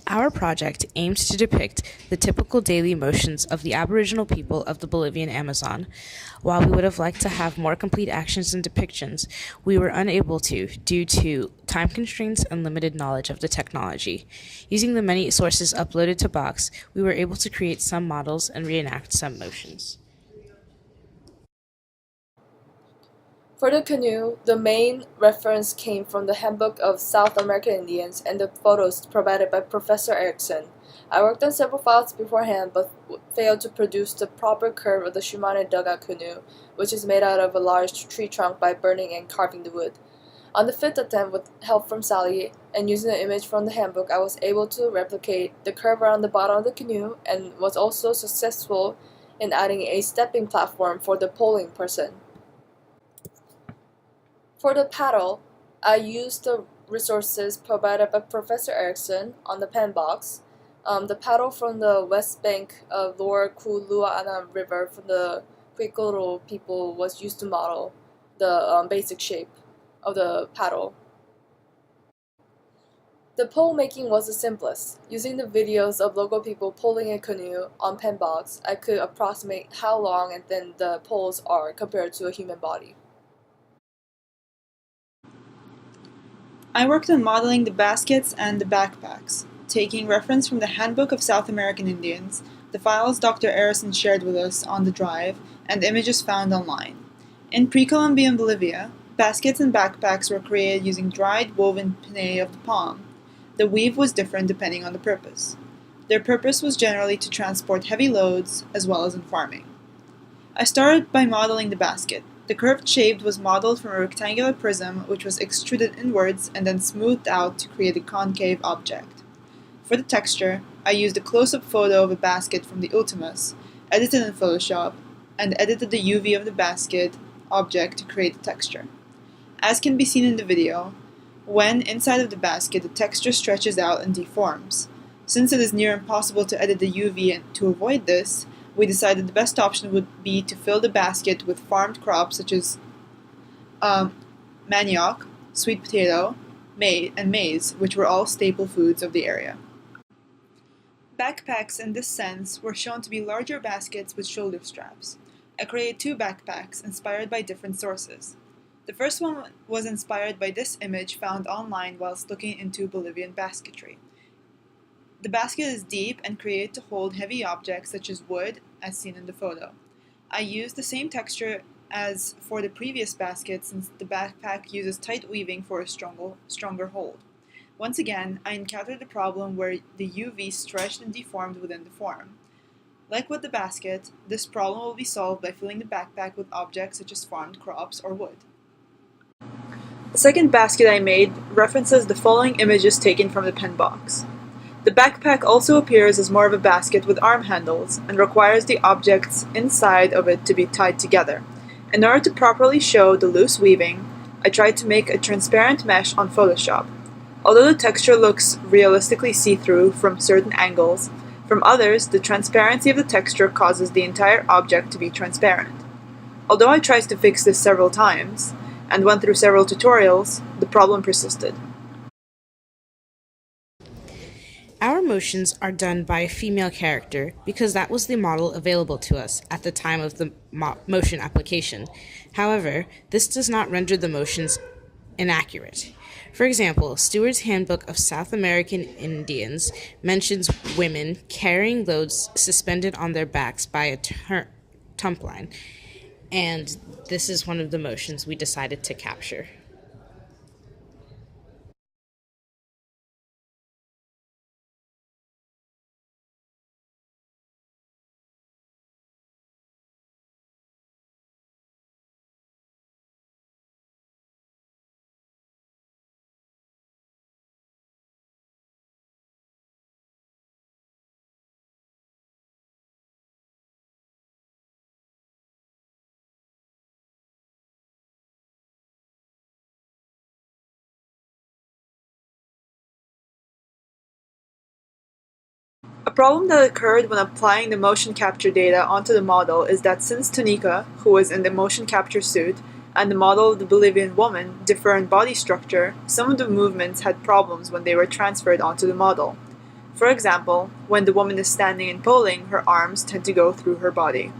Our project aimed to depict the typical daily motions of the Aboriginal people of the Bolivian Amazon. While we would have liked to have more complete actions and depictions, we were unable to due to time constraints and limited knowledge of the technology. Using the many sources uploaded to Box, we were able to create some models and reenact some motions. For the canoe, the main reference came from the Handbook of South American Indians and the photos provided by Professor Erickson. I worked on several files beforehand but failed to produce the proper curve of the Shimane dugout canoe, which is made out of a large tree trunk by burning and carving the wood. On the fifth attempt, with help from Sally and using the image from the handbook, I was able to replicate the curve around the bottom of the canoe and was also successful in adding a stepping platform for the polling person. For the paddle, I used the resources provided by Professor Erickson on the pen box. The paddle from the west bank of Lower Kuluana River from the Kwikoro people was used to model the basic shape of the paddle. The pole making was the simplest. Using the videos of local people pulling a canoe on pen box, I could approximate how long and thin the poles are compared to a human body. I worked on modeling the baskets and the backpacks, taking reference from the Handbook of South American Indians, the files Dr. Arison shared with us on the drive, and images found online. In pre-Columbian Bolivia, baskets and backpacks were created using dried woven pinnae of the palm. The weave was different depending on the purpose. Their purpose was generally to transport heavy loads, as well as in farming. I started by modeling the basket. The curved shape was modeled from a rectangular prism which was extruded inwards and then smoothed out to create a concave object. For the texture, I used a close-up photo of a basket from the Ultimas, edited in Photoshop, and edited the UV of the basket object to create the texture. As can be seen in the video, when inside of the basket, the texture stretches out and deforms. Since it is near impossible to edit the UV and to avoid this, we decided the best option would be to fill the basket with farmed crops such as manioc, sweet potato, and maize, which were all staple foods of the area. Backpacks in this sense were shown to be larger baskets with shoulder straps. I created two backpacks inspired by different sources. The first one was inspired by this image found online whilst looking into Bolivian basketry. The basket is deep and created to hold heavy objects such as wood, as seen in the photo. I used the same texture as for the previous basket since the backpack uses tight weaving for a stronger hold. Once again, I encountered a problem where the UV stretched and deformed within the form. Like with the basket, this problem will be solved by filling the backpack with objects such as farmed crops or wood. The second basket I made references the following images taken from the pen box. The backpack also appears as more of a basket with arm handles and requires the objects inside of it to be tied together. In order to properly show the loose weaving, I tried to make a transparent mesh on Photoshop. Although the texture looks realistically see-through from certain angles, from others, the transparency of the texture causes the entire object to be transparent. Although I tried to fix this several times, and went through several tutorials, the problem persisted. Our motions are done by a female character because that was the model available to us at the time of the motion application. However, this does not render the motions inaccurate. For example, Stewart's Handbook of South American Indians mentions women carrying loads suspended on their backs by a tump line, and this is one of the motions we decided to capture. A problem that occurred when applying the motion capture data onto the model is that since Tunica, who was in the motion capture suit, and the model of the Bolivian woman differ in body structure, some of the movements had problems when they were transferred onto the model. For example, when the woman is standing and poling, her arms tend to go through her body.